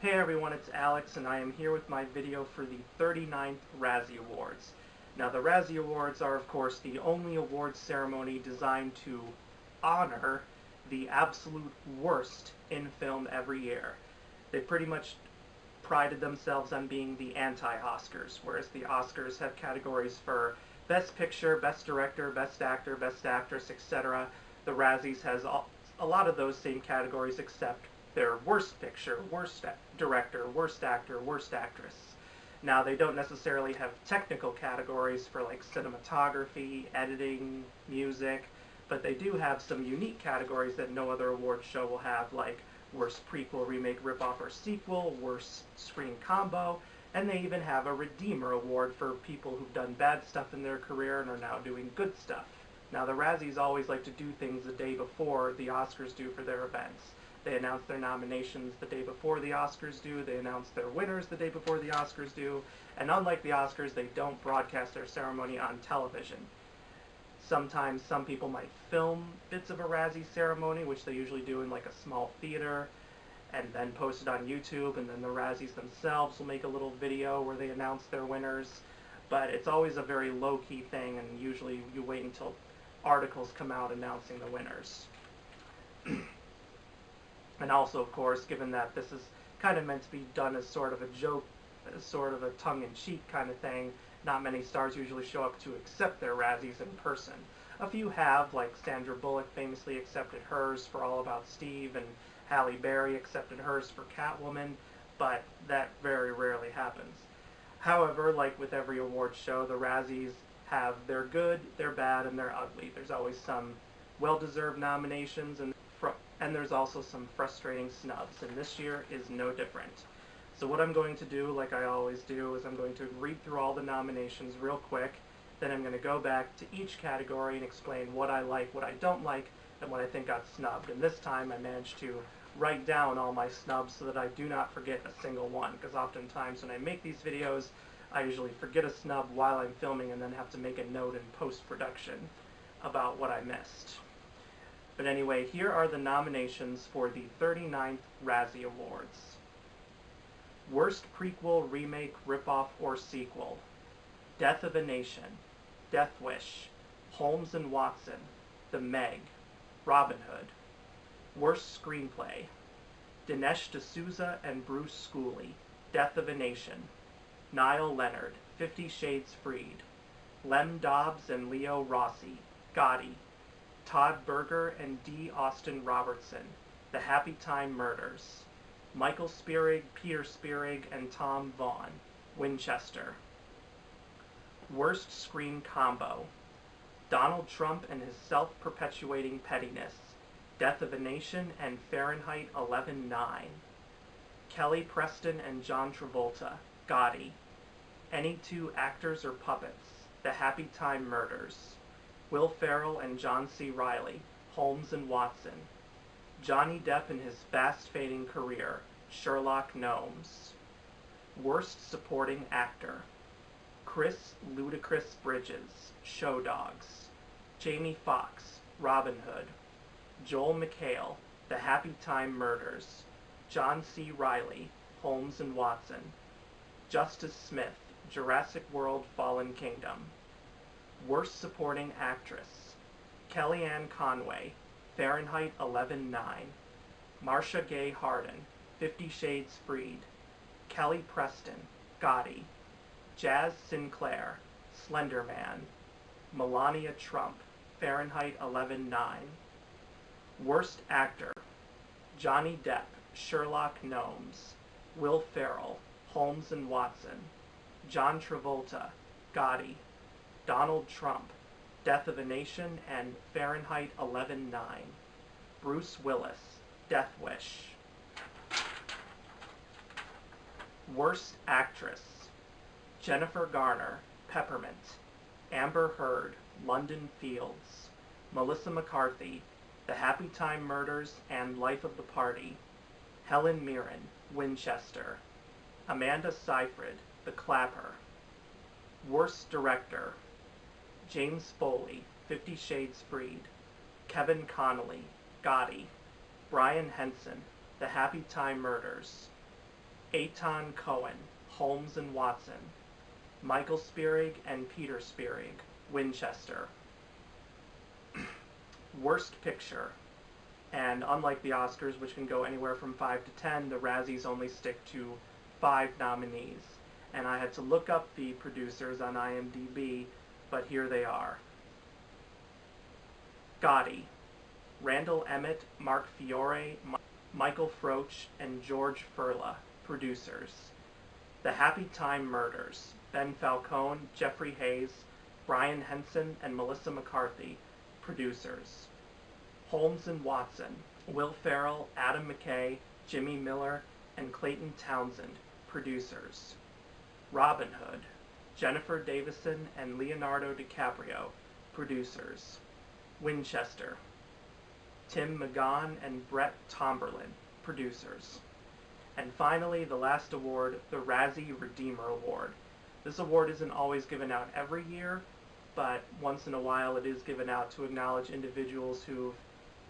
Hey everyone, it's Alex, and I am here with my video for the 39th Razzie Awards. Now, the Razzie Awards are, of course, the only awards ceremony designed to honor the absolute worst in film every year. They pretty much prided themselves on being the anti-Oscars, whereas the Oscars have categories for Best Picture, Best Director, Best Actor, Best Actress, etc. The Razzies has a lot of those same categories except their worst picture, worst director, worst actor, worst actress. Now, they don't necessarily have technical categories for like cinematography, editing, music, but they do have some unique categories that no other award show will have, like worst prequel, remake, ripoff, or sequel, worst screen combo, and they even have a Redeemer Award for people who've done bad stuff in their career and are now doing good stuff. Now, the Razzies always like to do things the day before the Oscars do for their events. They announce their nominations the day before the Oscars do, they announce their winners the day before the Oscars do, and unlike the Oscars, they don't broadcast their ceremony on television. Sometimes some people might film bits of a Razzie ceremony, which they usually do in like a small theater, and then post it on YouTube, and then the Razzies themselves will make a little video where they announce their winners. But it's always a very low-key thing, and usually you wait until articles come out announcing the winners. And also, of course, given that this is kind of meant to be done as sort of a joke, as sort of a tongue-in-cheek kind of thing, not many stars usually show up to accept their Razzies in person. A few have, like Sandra Bullock famously accepted hers for All About Steve, and Halle Berry accepted hers for Catwoman, but that very rarely happens. However, like with every award show, the Razzies have their good, their bad, and their ugly. There's always some well-deserved nominations, and there's also some frustrating snubs, and this year is no different. So what I'm going to do, like I always do, is I'm going to read through all the nominations real quick, then I'm going to go back to each category and explain what I like, what I don't like, and what I think got snubbed. And this time I managed to write down all my snubs so that I do not forget a single one, because oftentimes when I make these videos, I usually forget a snub while I'm filming and then have to make a note in post-production about what I missed. But anyway, here are the nominations for the 39th Razzie Awards. Worst Prequel, Remake, Ripoff, or Sequel: Death of a Nation, Death Wish, Holmes and Watson, The Meg, Robin Hood. Worst Screenplay: Dinesh D'Souza and Bruce Schooley, Death of a Nation. Niall Leonard, 50 Shades Freed. Lem Dobbs and Leo Rossi, Gotti. Todd Berger and D. Austin Robertson, The Happy Time Murders. Michael Spierig, Peter Spierig, and Tom Vaughn, Winchester. Worst Screen Combo: Donald Trump and His Self-Perpetuating Pettiness, Death of a Nation, and Fahrenheit 11/9. Kelly Preston and John Travolta, Gotti. Any Two Actors or Puppets, The Happy Time Murders. Will Ferrell and John C. Reilly, Holmes and Watson. Johnny Depp in his fast-fading career, Sherlock Gnomes. Worst Supporting Actor: Chris Ludacris Bridges, Show Dogs. Jamie Foxx, Robin Hood. Joel McHale, The Happy Time Murders. John C. Reilly, Holmes and Watson. Justice Smith, Jurassic World Fallen Kingdom. Worst Supporting Actress: Kellyanne Conway, Fahrenheit 11/9. Marcia Gay Harden, 50 Shades Freed. Kelly Preston, Gotti. Jazz Sinclair, Slender Man. Melania Trump, Fahrenheit 11/9. Worst Actor: Johnny Depp, Sherlock Gnomes. Will Ferrell, Holmes and Watson. John Travolta, Gotti. Donald Trump, Death of a Nation and Fahrenheit 11/9. Bruce Willis, Death Wish. Worst Actress: Jennifer Garner, Peppermint. Amber Heard, London Fields. Melissa McCarthy, The Happy Time Murders and Life of the Party. Helen Mirren, Winchester. Amanda Seyfried, The Clapper. Worst Director: James Foley, 50 Shades Freed. Kevin Connolly, Gotti. Brian Henson, The Happy Time Murders. Eitan Cohen, Holmes and Watson. Michael Spierig and Peter Spierig, Winchester. Worst Picture. And unlike the Oscars, which can go anywhere from 5 to 10, the Razzies only stick to 5 nominees. And I had to look up the producers on IMDb, but here they are. Gotti, Randall Emmett, Mark Fiore, Michael Froch, and George Furla, producers. The Happy Time Murders, Ben Falcone, Jeffrey Hayes, Brian Henson, and Melissa McCarthy, producers. Holmes and Watson, Will Ferrell, Adam McKay, Jimmy Miller, and Clayton Townsend, producers. Robin Hood, Jennifer Davison and Leonardo DiCaprio, producers. Winchester, Tim McGaughan and Brett Tomberlin, producers. And finally, the last award, the Razzie Redeemer Award. This award isn't always given out every year, but once in a while it is given out to acknowledge individuals who've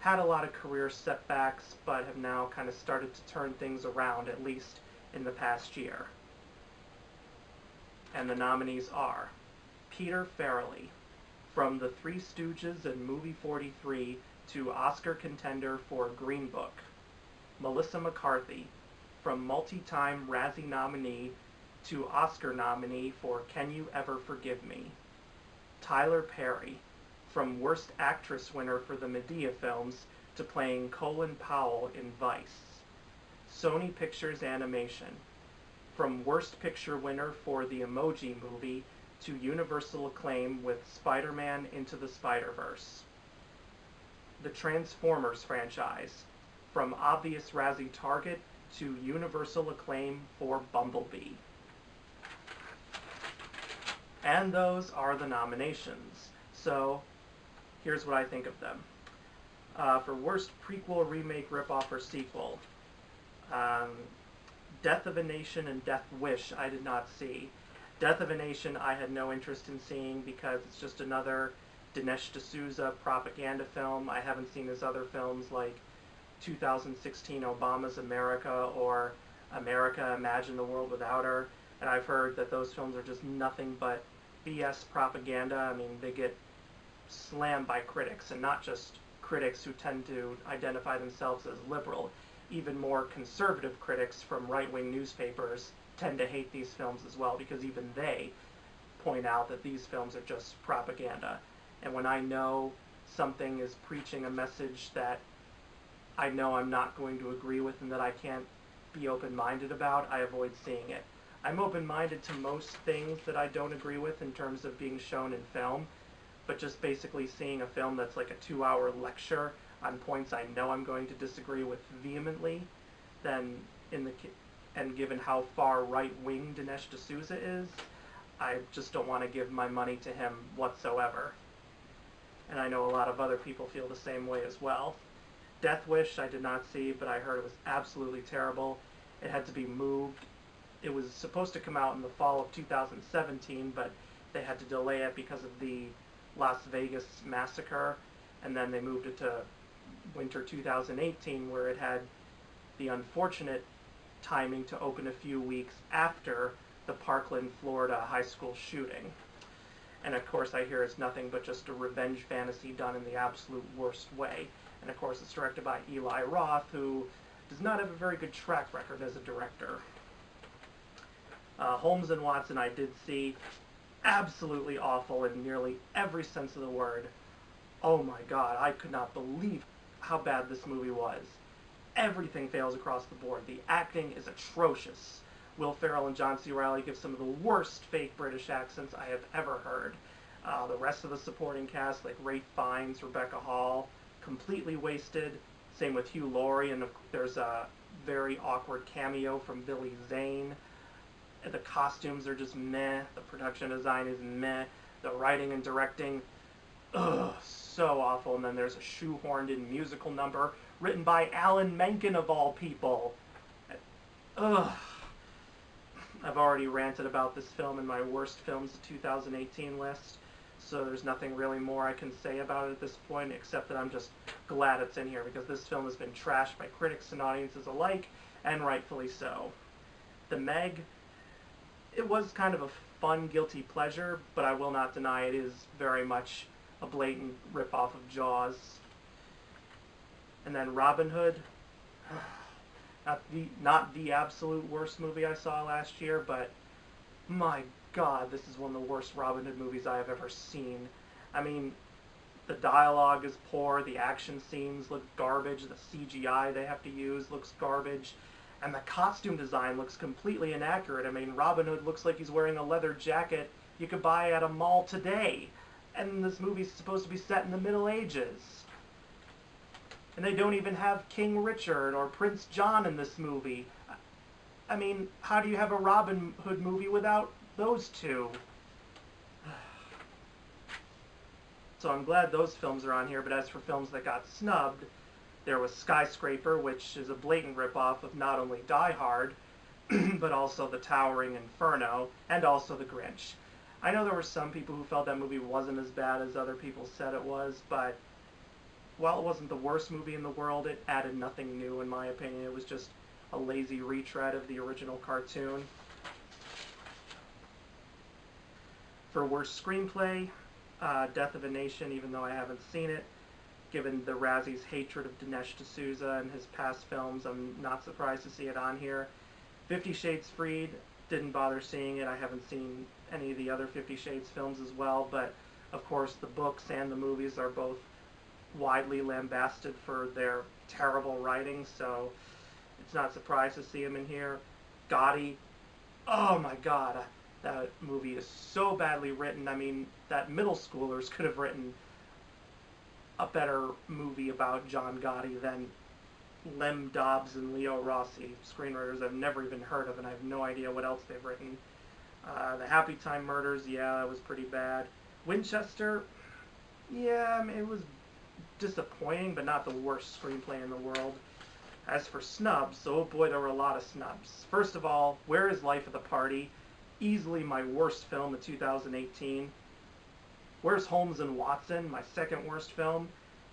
had a lot of career setbacks, but have now kind of started to turn things around, at least in the past year. And the nominees are Peter Farrelly, from The Three Stooges and Movie 43 to Oscar contender for Green Book. Melissa McCarthy, from multi-time Razzie nominee to Oscar nominee for Can You Ever Forgive Me. Tyler Perry, from Worst Actress winner for the Medea films to playing Colin Powell in Vice. Sony Pictures Animation, from Worst Picture winner for the Emoji Movie to universal acclaim with Spider-Man Into the Spider-Verse. The Transformers franchise, from obvious Razzie target to universal acclaim for Bumblebee. And those are the nominations. So, here's what I think of them. For Worst Prequel, Remake, Ripoff, or Sequel, Death of a Nation and Death Wish I did not see. Death of a Nation I had no interest in seeing because it's just another Dinesh D'Souza propaganda film. I haven't seen his other films like 2016 Obama's America or America Imagine the World Without Her, and I've heard that those films are just nothing but BS propaganda. I mean, they get slammed by critics, and not just critics who tend to identify themselves as liberal. Even more conservative critics from right-wing newspapers tend to hate these films as well, because even they point out that these films are just propaganda. And when I know something is preaching a message that I know I'm not going to agree with and that I can't be open-minded about, I avoid seeing it. I'm open-minded to most things that I don't agree with in terms of being shown in film, but just basically seeing a film that's like a 2-hour lecture on points I know I'm going to disagree with vehemently, then and given how far right-wing Dinesh D'Souza is, I just don't want to give my money to him whatsoever. And I know a lot of other people feel the same way as well. Death Wish I did not see, but I heard it was absolutely terrible. It had to be moved. It was supposed to come out in the fall of 2017, but they had to delay it because of the Las Vegas massacre, and then they moved it to winter 2018, where it had the unfortunate timing to open a few weeks after the Parkland, Florida high school shooting. And of course I hear it's nothing but just a revenge fantasy done in the absolute worst way. And of course it's directed by Eli Roth, who does not have a very good track record as a director. Holmes and Watson I did see. Absolutely awful in nearly every sense of the word. Oh my god, I could not believe how bad this movie was. Everything fails across the board. The acting is atrocious. Will Ferrell and John C. Reilly give some of the worst fake British accents I have ever heard. The rest of the supporting cast, like Ralph Fiennes, Rebecca Hall, completely wasted. Same with Hugh Laurie, and there's a very awkward cameo from Billy Zane. The costumes are just meh. The production design is meh. The writing and directing, so awful. And then there's a shoehorned-in musical number written by Alan Menken, of all people. Ugh. I've already ranted about this film in my worst films of 2018 list, so there's nothing really more I can say about it at this point, except that I'm just glad it's in here, because this film has been trashed by critics and audiences alike, and rightfully so. The Meg, it was kind of a fun, guilty pleasure, but I will not deny it is very much a blatant ripoff of Jaws. And then Robin Hood, not the absolute worst movie I saw last year, but my God, this is one of the worst Robin Hood movies I have ever seen. I mean, the dialogue is poor, the action scenes look garbage, the CGI they have to use looks garbage, and the costume design looks completely inaccurate. I mean, Robin Hood looks like he's wearing a leather jacket you could buy at a mall today, and this movie's supposed to be set in the Middle Ages. And they don't even have King Richard or Prince John in this movie. I mean, how do you have a Robin Hood movie without those two? So I'm glad those films are on here, but as for films that got snubbed, there was Skyscraper, which is a blatant ripoff of not only Die Hard, but also The Towering Inferno, and also The Grinch. I know there were some people who felt that movie wasn't as bad as other people said it was, but while it wasn't the worst movie in the world, it added nothing new in my opinion. It was just a lazy retread of the original cartoon. For worst screenplay, Death of a Nation, even though I haven't seen it. Given the Razzie's hatred of Dinesh D'Souza and his past films, I'm not surprised to see it on here. 50 Shades Freed, didn't bother seeing it. I haven't seen any of the other 50 Shades films as well, but of course the books and the movies are both widely lambasted for their terrible writing, so it's not surprised to see him in here. Gotti, oh my God, that movie is so badly written. I mean, that middle schoolers could have written a better movie about John Gotti than Lem Dobbs and Leo Rossi, screenwriters I've never even heard of, and I have no idea what else they've written. The Happy Time Murders, yeah, that was pretty bad. Winchester, yeah, I mean, it was disappointing, but not the worst screenplay in the world. As for snubs, oh boy, there were a lot of snubs. First of all, Where is Life at the Party? Easily my worst film of 2018. Where's Holmes and Watson? My second worst film.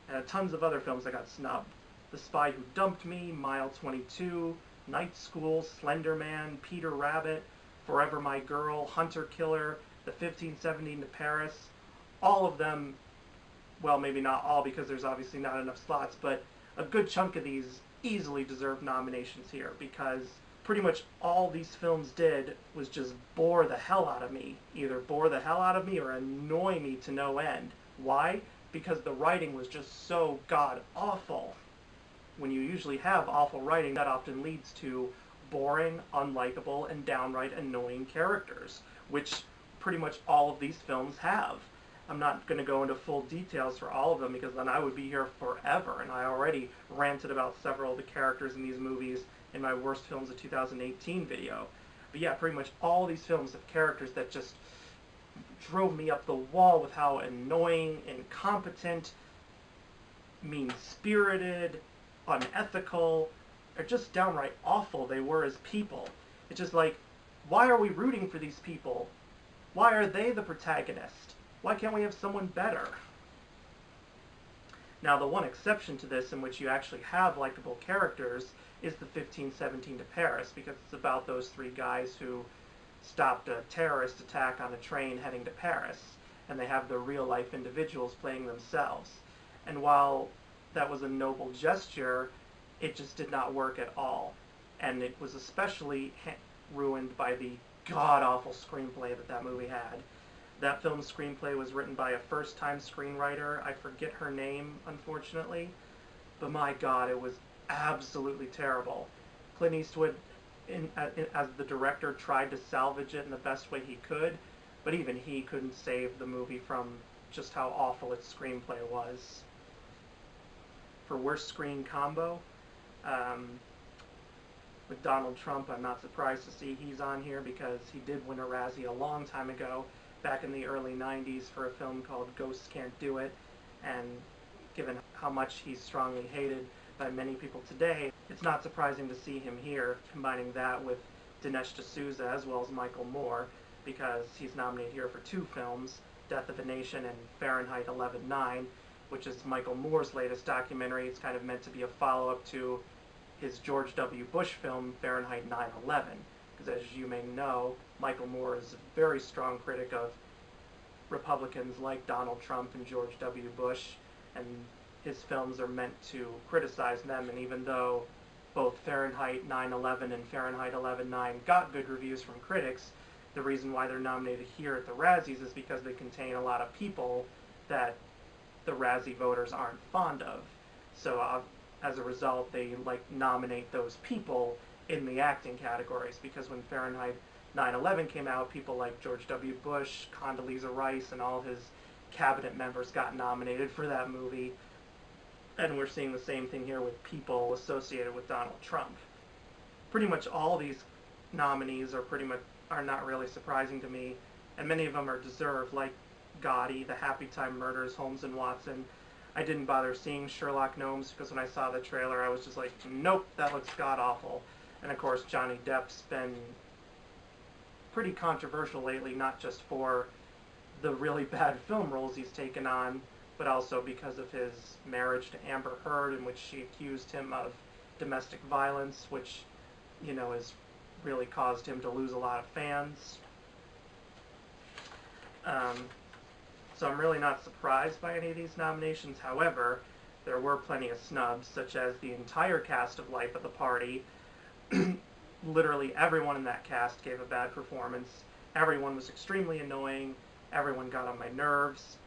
And tons of other films that got snubbed. The Spy Who Dumped Me, Mile 22, Night School, Slender Man, Peter Rabbit, Forever My Girl, Hunter Killer, The 1517 to Paris. All of them, well, maybe not all because there's obviously not enough slots, but a good chunk of these easily deserve nominations here because pretty much all these films did was just bore the hell out of me. Either bore the hell out of me or annoy me to no end. Why? Because the writing was just so god-awful. When you usually have awful writing, that often leads to boring, unlikable, and downright annoying characters, which pretty much all of these films have. I'm not going to go into full details for all of them because then I would be here forever, and I already ranted about several of the characters in these movies in my worst films of 2018 video. But yeah, pretty much all these films have characters that just drove me up the wall with how annoying, incompetent, mean-spirited, unethical, or just downright awful they were as people. It's just like, why are we rooting for these people? Why are they the protagonist? Why can't we have someone better? Now, the one exception to this in which you actually have likable characters is the 1517 to Paris, because it's about those three guys who stopped a terrorist attack on a train heading to Paris, and they have the real-life individuals playing themselves. And while that was a noble gesture, it just did not work at all. And it was especially ruined by the god-awful screenplay that movie had. That film's screenplay was written by a first-time screenwriter. I forget her name, unfortunately. But my God, it was absolutely terrible. Clint Eastwood, as the director, tried to salvage it in the best way he could, but even he couldn't save the movie from just how awful its screenplay was. For worst screen combo, with Donald Trump, I'm not surprised to see he's on here because he did win a Razzie a long time ago, back in the early 90s for a film called Ghosts Can't Do It, and given how much he's strongly hated by many people today, it's not surprising to see him here, combining that with Dinesh D'Souza as well as Michael Moore, because he's nominated here for two films, Death of a Nation and Fahrenheit 11/9, which is Michael Moore's latest documentary. It's kind of meant to be a follow-up to his George W. Bush film, Fahrenheit 9/11. because as you may know, Michael Moore is a very strong critic of Republicans like Donald Trump and George W. Bush, and his films are meant to criticize them, and even though both Fahrenheit 9/11 and Fahrenheit 11/9 got good reviews from critics, the reason why they're nominated here at the Razzies is because they contain a lot of people that the Razzie voters aren't fond of. So as a result, they nominate those people in the acting categories, because when Fahrenheit 9/11 came out, people like George W. Bush, Condoleezza Rice, and all his cabinet members got nominated for that movie. And we're seeing the same thing here with people associated with Donald Trump. Pretty much all these nominees are not really surprising to me, and many of them are deserved, like Gotti, The Happy Time Murders, Holmes and Watson. I didn't bother seeing Sherlock Gnomes because when I saw the trailer, I was just like, nope, that looks god-awful. And of course, Johnny Depp's been pretty controversial lately, not just for the really bad film roles he's taken on, but also because of his marriage to Amber Heard, in which she accused him of domestic violence, which, has really caused him to lose a lot of fans. So I'm really not surprised by any of these nominations. However, there were plenty of snubs, such as the entire cast of Life at the Party. Literally everyone in that cast gave a bad performance. Everyone was extremely annoying. Everyone got on my nerves.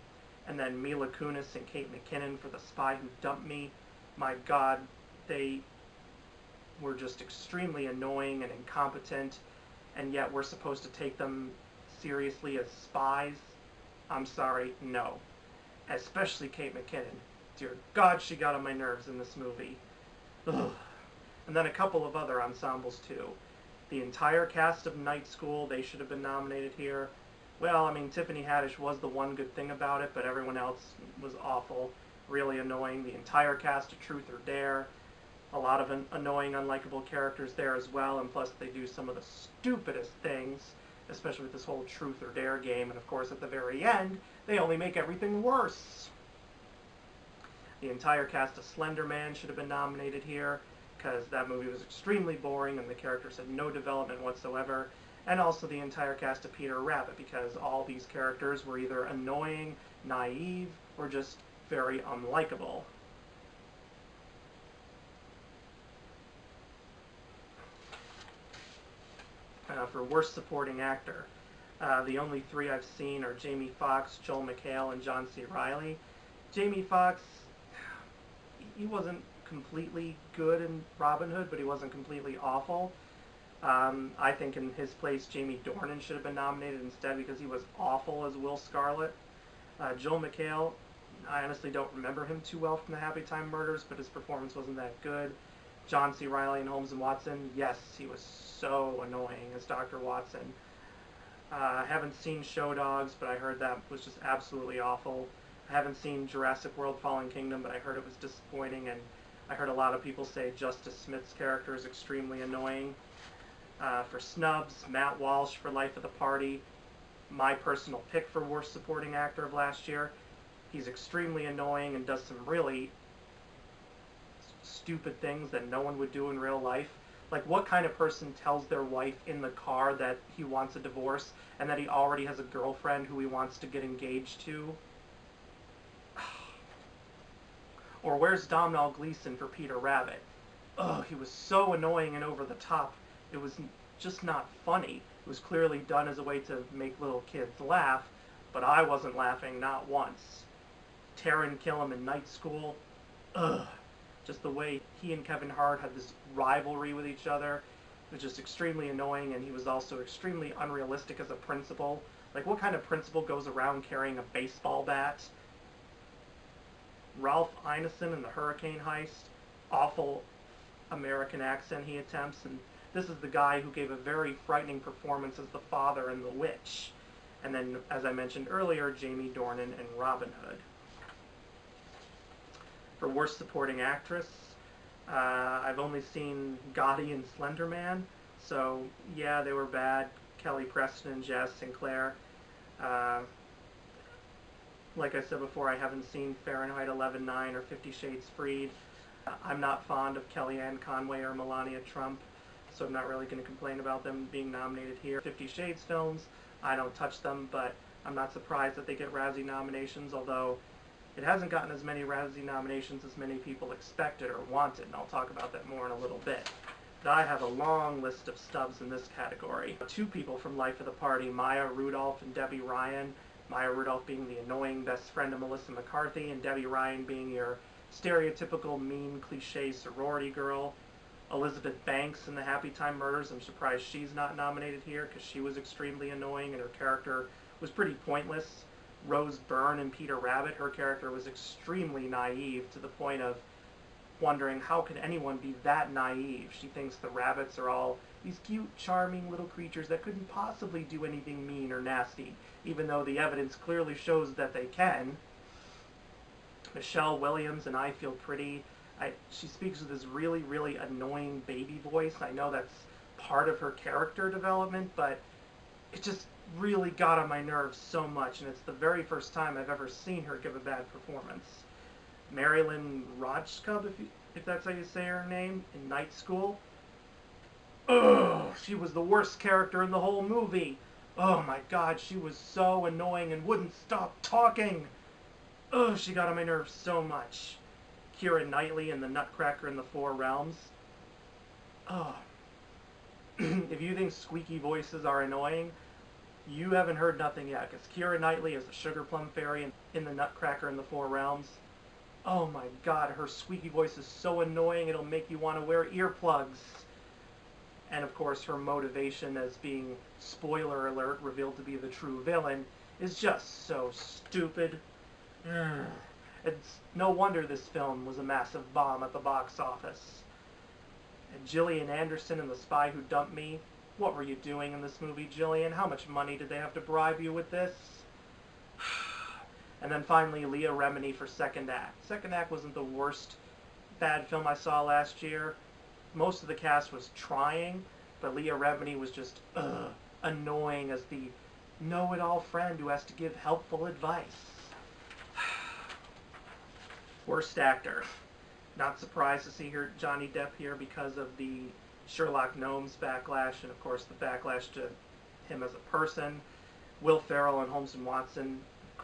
And then Mila Kunis and Kate McKinnon for The Spy Who Dumped Me. My God, they were just extremely annoying and incompetent, and yet we're supposed to take them seriously as spies? I'm sorry, no. Especially Kate McKinnon. Dear God, she got on my nerves in this movie. Ugh. And then a couple of other ensembles too. The entire cast of Night School, they should have been nominated here. Well, I mean, Tiffany Haddish was the one good thing about it, but everyone else was awful, really annoying. The entire cast of Truth or Dare, a lot of annoying, unlikable characters there as well, and plus they do some of the stupidest things, especially with this whole Truth or Dare game, and of course at the very end, they only make everything worse. The entire cast of Slender Man should have been nominated here, because that movie was extremely boring and the characters had no development whatsoever. And also the entire cast of Peter Rabbit, because all these characters were either annoying, naive, or just very unlikable. For Worst Supporting Actor, the only three I've seen are Jamie Foxx, Joel McHale, and John C. Reilly. Jamie Foxx, he wasn't completely good in Robin Hood, but he wasn't completely awful. I think in his place, Jamie Dornan should have been nominated instead, because he was awful as Will Scarlet. Joel McHale, I honestly don't remember him too well from the Happy Time Murders, but his performance wasn't that good. John C. Reilly in Holmes and Watson, yes, he was so annoying as Dr. Watson. I haven't seen Show Dogs, but I heard that was just absolutely awful. I haven't seen Jurassic World Fallen Kingdom, but I heard it was disappointing, and I heard a lot of people say Justice Smith's character is extremely annoying. For snubs, Matt Walsh for Life of the Party, my personal pick for Worst Supporting Actor of last year. He's extremely annoying and does some really stupid things that no one would do in real life. Like, what kind of person tells their wife in the car that he wants a divorce and that he already has a girlfriend who he wants to get engaged to? Or where's Domhnall Gleeson for Peter Rabbit? Ugh, he was so annoying and over the top. It was just not funny. It was clearly done as a way to make little kids laugh, but I wasn't laughing, not once. Taron Killam in Night School, ugh. Just the way he and Kevin Hart had this rivalry with each other was just extremely annoying, and he was also extremely unrealistic as a principal. Like, what kind of principal goes around carrying a baseball bat? Ralph Ineson in The Hurricane Heist, awful American accent he attempts, and this is the guy who gave a very frightening performance as the father in The Witch. And then, as I mentioned earlier, Jamie Dornan in Robin Hood. For Worst Supporting Actress, I've only seen Gotti and Slender Man, so yeah, they were bad. Kelly Preston and Jazz Sinclair. Like I said before, I haven't seen Fahrenheit 11/9 or 50 Shades Freed. I'm not fond of Kellyanne Conway or Melania Trump, so I'm not really going to complain about them being nominated here. 50 Shades films, I don't touch them, but I'm not surprised that they get Razzie nominations, although it hasn't gotten as many Razzie nominations as many people expected or wanted, and I'll talk about that more in a little bit. But I have a long list of stubs in this category. Two people from Life of the Party, Maya Rudolph and Debbie Ryan. Maya Rudolph being the annoying best friend of Melissa McCarthy, and Debbie Ryan being your stereotypical mean cliche sorority girl. Elizabeth Banks in the Happy Time Murders, I'm surprised she's not nominated here because she was extremely annoying and her character was pretty pointless. Rose Byrne in Peter Rabbit, her character was extremely naive to the point of wondering how could anyone be that naive. She thinks the rabbits are all these cute, charming little creatures that couldn't possibly do anything mean or nasty, even though the evidence clearly shows that they can. Michelle Williams in I Feel Pretty, she speaks with this really, really annoying baby voice. I know that's part of her character development, but it just really got on my nerves so much, and it's the very first time I've ever seen her give a bad performance. Marilyn Rojkub, if that's how you say her name, in Night School. Ugh, she was the worst character in the whole movie. Oh my god, she was so annoying and wouldn't stop talking. Ugh, she got on my nerves so much. Keira Knightley in The Nutcracker in the Four Realms. Ugh. If you think squeaky voices are annoying, you haven't heard nothing yet, because Keira Knightley is the Sugar Plum Fairy in The Nutcracker in the Four Realms. Oh my god, her squeaky voice is so annoying it'll make you want to wear earplugs. And of course her motivation as being, spoiler alert, revealed to be the true villain is just so stupid. It's no wonder this film was a massive bomb at the box office. And Gillian Anderson in The Spy Who Dumped Me. What were you doing in this movie, Gillian? How much money did they have to bribe you with this? And then finally, Leah Remini for Second Act. Second Act wasn't the worst bad film I saw last year. Most of the cast was trying, but Leah Remini was just annoying as the know-it-all friend who has to give helpful advice. Worst actor. Not surprised to see Johnny Depp here because of the Sherlock Gnomes backlash, and of course the backlash to him as a person. Will Ferrell and Holmes and Watson,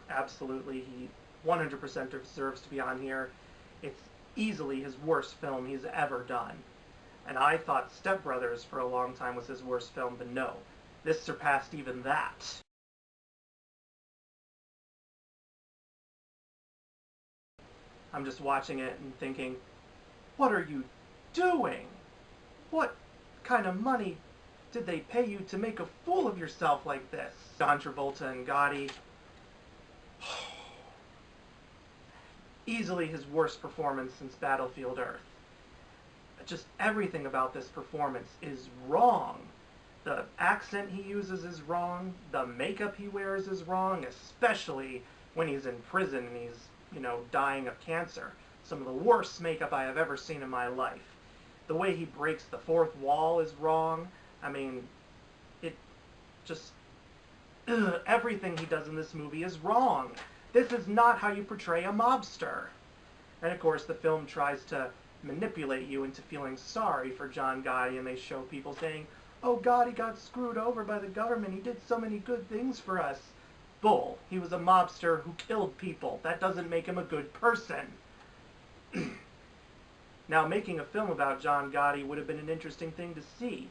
absolutely, he 100% deserves to be on here. It's easily his worst film he's ever done. And I thought Step Brothers for a long time was his worst film, but no, this surpassed even that. I'm just watching it and thinking, what are you doing? What kind of money did they pay you to make a fool of yourself like this? John Travolta and Gotti. Easily his worst performance since Battlefield Earth. Just everything about this performance is wrong. The accent he uses is wrong. The makeup he wears is wrong, especially when he's in prison and he's, dying of cancer. Some of the worst makeup I have ever seen in my life. The way he breaks the fourth wall is wrong. I mean, it just... everything he does in this movie is wrong. This is not how you portray a mobster. And of course, the film tries to manipulate you into feeling sorry for John Gotti, and they show people saying, oh, Gotti got screwed over by the government. He did so many good things for us. Bull. He was a mobster who killed people. That doesn't make him a good person. Now, making a film about John Gotti would have been an interesting thing to see.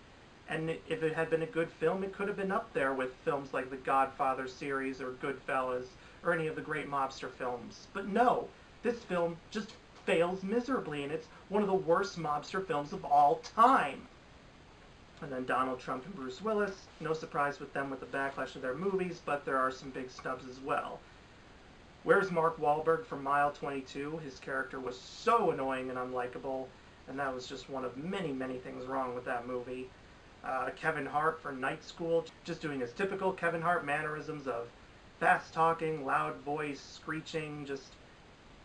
And if it had been a good film, it could have been up there with films like the Godfather series or Goodfellas or any of the great mobster films. But no, this film just fails miserably, and it's one of the worst mobster films of all time. And then Donald Trump and Bruce Willis. No surprise with them with the backlash of their movies, but there are some big snubs as well. Where's Mark Wahlberg from Mile 22? His character was so annoying and unlikable, and that was just one of many, many things wrong with that movie. Kevin Hart for Night School, just doing his typical Kevin Hart mannerisms of fast talking, loud voice, screeching, just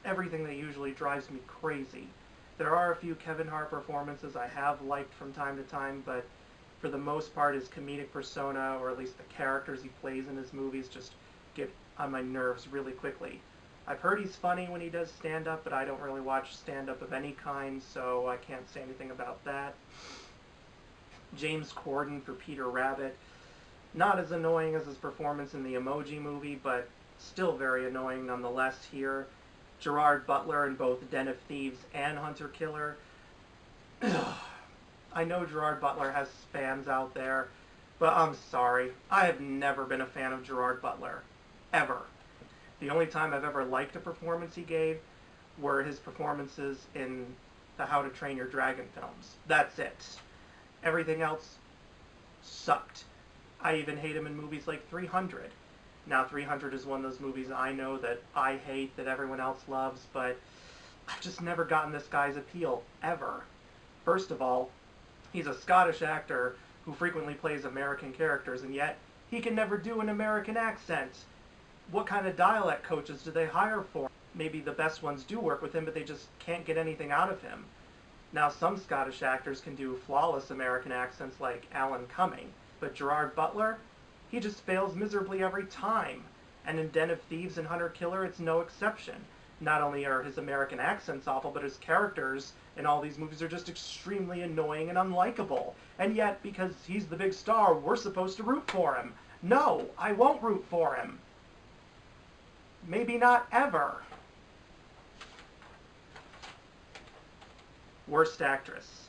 everything that usually drives me crazy. There are a few Kevin Hart performances I have liked from time to time, but for the most part his comedic persona, or at least the characters he plays in his movies, just get on my nerves really quickly. I've heard he's funny when he does stand-up, but I don't really watch stand-up of any kind, so I can't say anything about that. James Corden for Peter Rabbit. Not as annoying as his performance in the Emoji Movie, but still very annoying nonetheless here. Gerard Butler in both Den of Thieves and Hunter Killer. I know Gerard Butler has fans out there, but I'm sorry. I have never been a fan of Gerard Butler. Ever. The only time I've ever liked a performance he gave were his performances in the How to Train Your Dragon films. That's it. Everything else sucked. I even hate him in movies like 300. Now 300 is one of those movies I know that I hate, that everyone else loves, but I've just never gotten this guy's appeal, ever. First of all, he's a Scottish actor who frequently plays American characters, and yet he can never do an American accent. What kind of dialect coaches do they hire for? Maybe the best ones do work with him, but they just can't get anything out of him. Now, some Scottish actors can do flawless American accents like Alan Cumming, but Gerard Butler, he just fails miserably every time. And in Den of Thieves and Hunter Killer, it's no exception. Not only are his American accents awful, but his characters in all these movies are just extremely annoying and unlikable. And yet, because he's the big star, we're supposed to root for him. No, I won't root for him. Maybe not ever. Worst actress.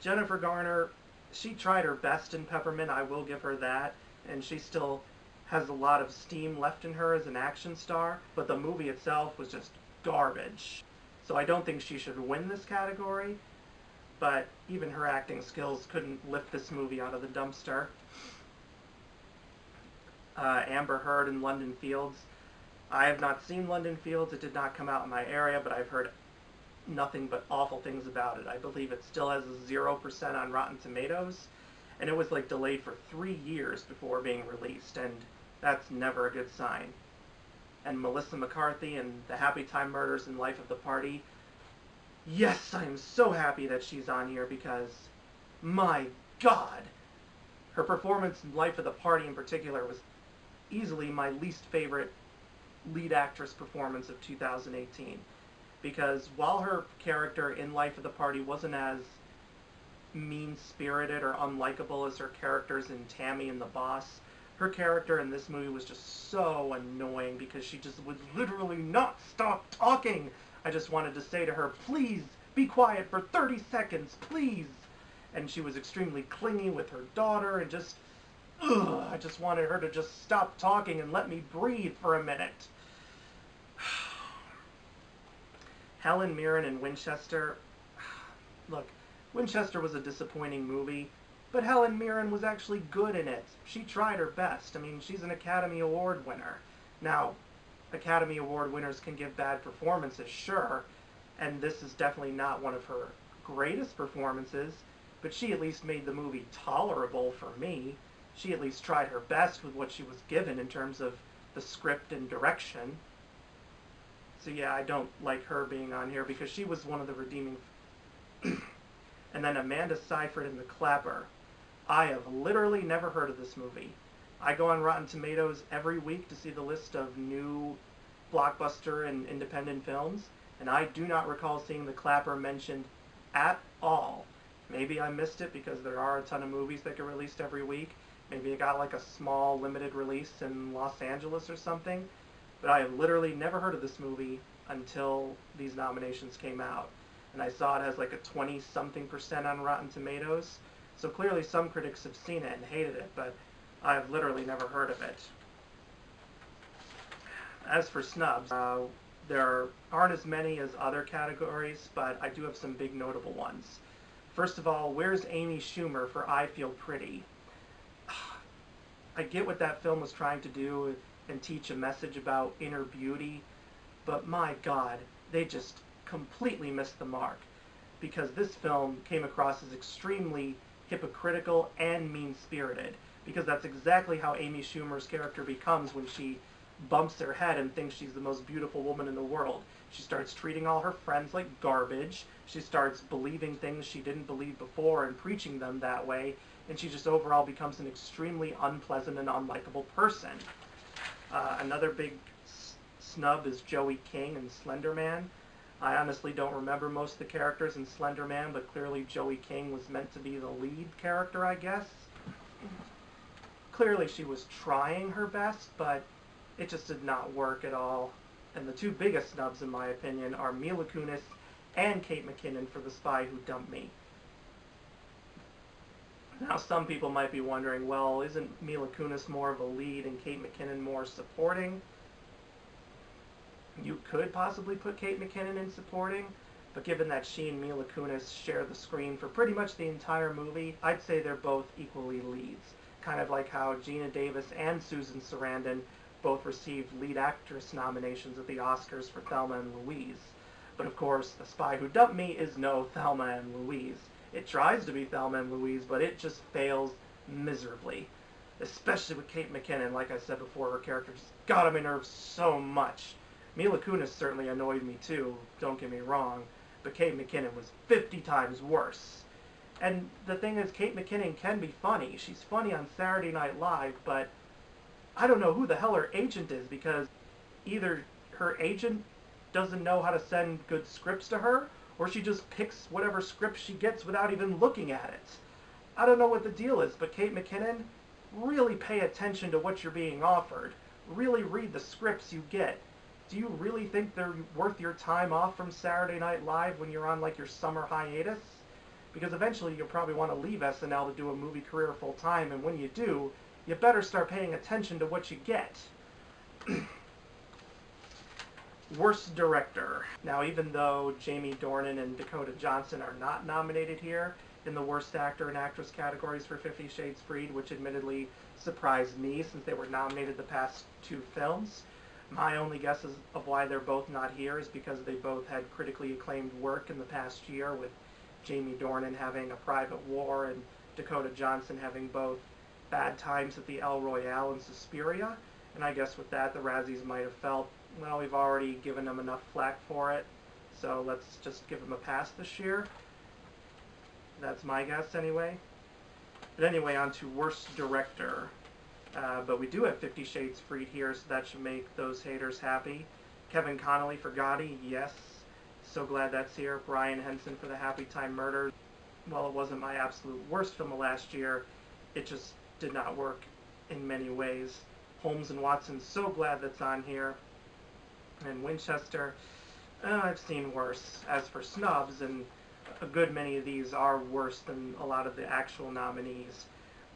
Jennifer Garner, she tried her best in Peppermint, I will give her that, and she still has a lot of steam left in her as an action star, but the movie itself was just garbage. So I don't think she should win this category, but even her acting skills couldn't lift this movie out of the dumpster. Amber Heard in London Fields. I have not seen London Fields. It did not come out in my area, but I've heard nothing but awful things about it. I believe it still has a 0% on Rotten Tomatoes, and it was like delayed for 3 years before being released, and that's never a good sign. And Melissa McCarthy in The Happy Time Murders and Life of the Party. Yes, I am so happy that she's on here because, my God, her performance in Life of the Party in particular was easily my least favorite lead actress performance of 2018. Because while her character in Life of the Party wasn't as mean-spirited or unlikable as her characters in Tammy and the Boss, her character in this movie was just so annoying because she just would literally not stop talking. I just wanted to say to her, please be quiet for 30 seconds, please. And she was extremely clingy with her daughter and just, I just wanted her to just stop talking and let me breathe for a minute. Helen Mirren in Winchester. Look, Winchester was a disappointing movie, but Helen Mirren was actually good in it. She tried her best. I mean, she's an Academy Award winner. Now, Academy Award winners can give bad performances, sure, and this is definitely not one of her greatest performances, but she at least made the movie tolerable for me. She at least tried her best with what she was given in terms of the script and direction. So yeah, I don't like her being on here because she was one of the redeeming... And then Amanda Seyfried in The Clapper. I have literally never heard of this movie. I go on Rotten Tomatoes every week to see the list of new blockbuster and independent films, and I do not recall seeing The Clapper mentioned at all. Maybe I missed it because there are a ton of movies that get released every week. Maybe it got like a small limited release in Los Angeles or something. But I have literally never heard of this movie until these nominations came out. And I saw it has like a 20-something% on Rotten Tomatoes. So clearly some critics have seen it and hated it, but I've literally never heard of it. As for snubs, there aren't as many as other categories, but I do have some big notable ones. First of all, where's Amy Schumer for I Feel Pretty? I get what that film was trying to do and teach a message about inner beauty, but my God, they just completely missed the mark, because this film came across as extremely hypocritical and mean-spirited, because that's exactly how Amy Schumer's character becomes when she bumps her head and thinks she's the most beautiful woman in the world. She starts treating all her friends like garbage, she starts believing things she didn't believe before and preaching them that way, and she just overall becomes an extremely unpleasant and unlikable person. Another big snub is Joey King in Slender Man. I honestly don't remember most of the characters in Slender Man, but clearly Joey King was meant to be the lead character, I guess. Clearly she was trying her best, but it just did not work at all. And the two biggest snubs, in my opinion, are Mila Kunis and Kate McKinnon for The Spy Who Dumped Me. Now, some people might be wondering, well, isn't Mila Kunis more of a lead and Kate McKinnon more supporting? You could possibly put Kate McKinnon in supporting, but given that she and Mila Kunis share the screen for pretty much the entire movie, I'd say they're both equally leads. Kind of like how Gina Davis and Susan Sarandon both received lead actress nominations at the Oscars for Thelma and Louise. But of course, The Spy Who Dumped Me is no Thelma and Louise. It tries to be Thelma and Louise, but it just fails miserably. Especially with Kate McKinnon. Like I said before, her character just got on my nerves so much. Mila Kunis certainly annoyed me too, don't get me wrong, but Kate McKinnon was 50 times worse. And the thing is, Kate McKinnon can be funny. She's funny on Saturday Night Live, but I don't know who the hell her agent is, because either her agent doesn't know how to send good scripts to her, or she just picks whatever script she gets without even looking at it. I don't know what the deal is, but Kate McKinnon, really pay attention to what you're being offered. Really read the scripts you get. Do you really think they're worth your time off from Saturday Night Live when you're on like your summer hiatus? Because eventually you'll probably want to leave SNL to do a movie career full time, and when you do, you better start paying attention to what you get. Worst Director. Now, even though Jamie Dornan and Dakota Johnson are not nominated here in the Worst Actor and Actress categories for 50 Shades Freed, which admittedly surprised me since they were nominated the past two films, my only guess of why they're both not here is because they both had critically acclaimed work in the past year, with Jamie Dornan having A Private War and Dakota Johnson having both Bad Times at the El Royale and Suspiria. And I guess with that, the Razzies might have felt, well, we've already given them enough flack for it, so let's just give them a pass this year. That's my guess anyway. But anyway, on to Worst Director. But we do have 50 Shades Freed here, so that should make those haters happy. Kevin Connolly for Gotti, yes. So glad that's here. Brian Henson for The Happy Time Murders. Well, it wasn't my absolute worst film of last year. It just did not work in many ways. Holmes and Watson, so glad that's on here. And Winchester, I've seen worse. As for snubs, and a good many of these are worse than a lot of the actual nominees.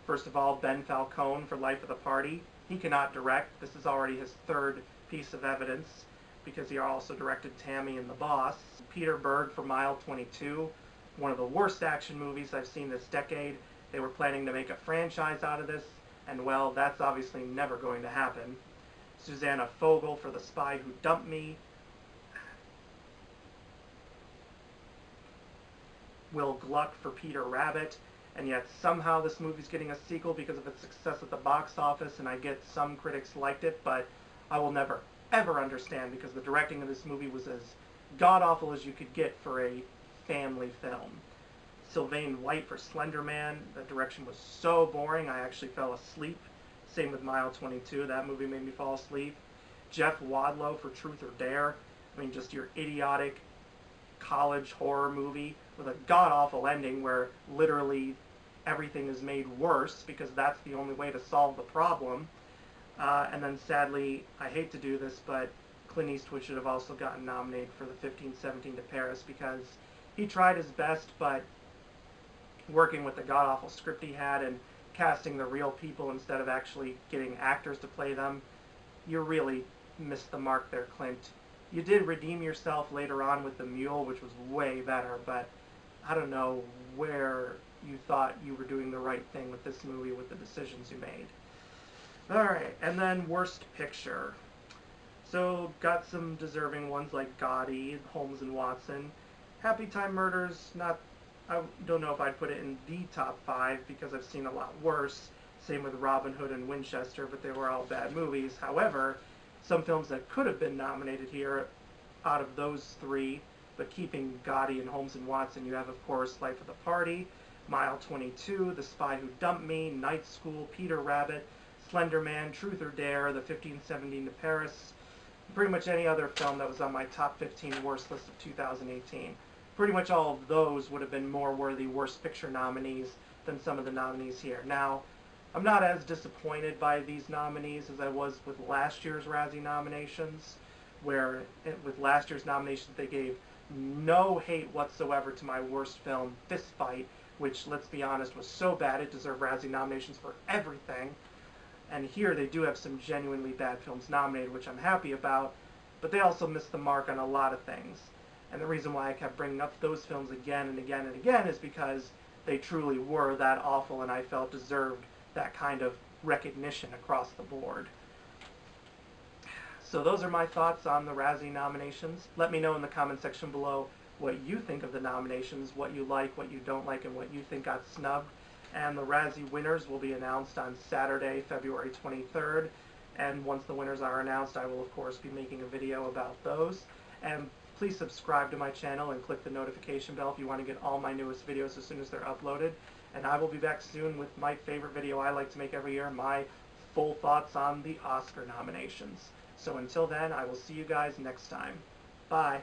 First of all, Ben Falcone for Life of the Party. He cannot direct. This is already his third piece of evidence, because he also directed Tammy and the Boss. Peter Berg for Mile 22, one of the worst action movies I've seen this decade. They were planning to make a franchise out of this, and well, that's obviously never going to happen. Susanna Fogel for The Spy Who Dumped Me. Will Gluck for Peter Rabbit. And yet somehow this movie's getting a sequel because of its success at the box office, and I get some critics liked it, but I will never, ever understand, because the directing of this movie was as god-awful as you could get for a family film. Sylvain White for Slender Man. The direction was so boring, I actually fell asleep. Same with Mile 22. That movie made me fall asleep. Jeff Wadlow for Truth or Dare. I mean, just your idiotic college horror movie with a god-awful ending where literally everything is made worse because that's the only way to solve the problem. And then sadly, I hate to do this, but Clint Eastwood should have also gotten nominated for the 1517 to Paris, because he tried his best, but working with the god-awful script he had and casting the real people instead of actually getting actors to play them, you really missed the mark there, Clint. You did redeem yourself later on with The Mule, which was way better, but I don't know where you thought you were doing the right thing with this movie with the decisions you made. Alright, and then Worst Picture. So, got some deserving ones like Gotti, Holmes and Watson. Happy Time Murders, I don't know if I'd put it in the top 5 because I've seen a lot worse. Same with Robin Hood and Winchester, but they were all bad movies. However, some films that could have been nominated here out of those three, but keeping Gotti and Holmes and Watson, you have, of course, Life of the Party, Mile 22, The Spy Who Dumped Me, Night School, Peter Rabbit, Slender Man, Truth or Dare, The 1517 to Paris, pretty much any other film that was on my top 15 worst list of 2018. Pretty much all of those would have been more worthy worst picture nominees than some of the nominees here. Now, I'm not as disappointed by these nominees as I was with last year's Razzie nominations, where with last year's nominations they gave no hate whatsoever to my worst film, Fist Fight, which, let's be honest, was so bad it deserved Razzie nominations for everything. And here they do have some genuinely bad films nominated, which I'm happy about, but they also missed the mark on a lot of things. And the reason why I kept bringing up those films again and again and again is because they truly were that awful and I felt deserved that kind of recognition across the board. So those are my thoughts on the Razzie nominations. Let me know in the comment section below what you think of the nominations, what you like, what you don't like, and what you think got snubbed. And the Razzie winners will be announced on Saturday, February 23rd. And once the winners are announced, I will of course be making a video about those. And please subscribe to my channel and click the notification bell if you want to get all my newest videos as soon as they're uploaded. And I will be back soon with my favorite video I like to make every year, my full thoughts on the Oscar nominations. So until then, I will see you guys next time. Bye.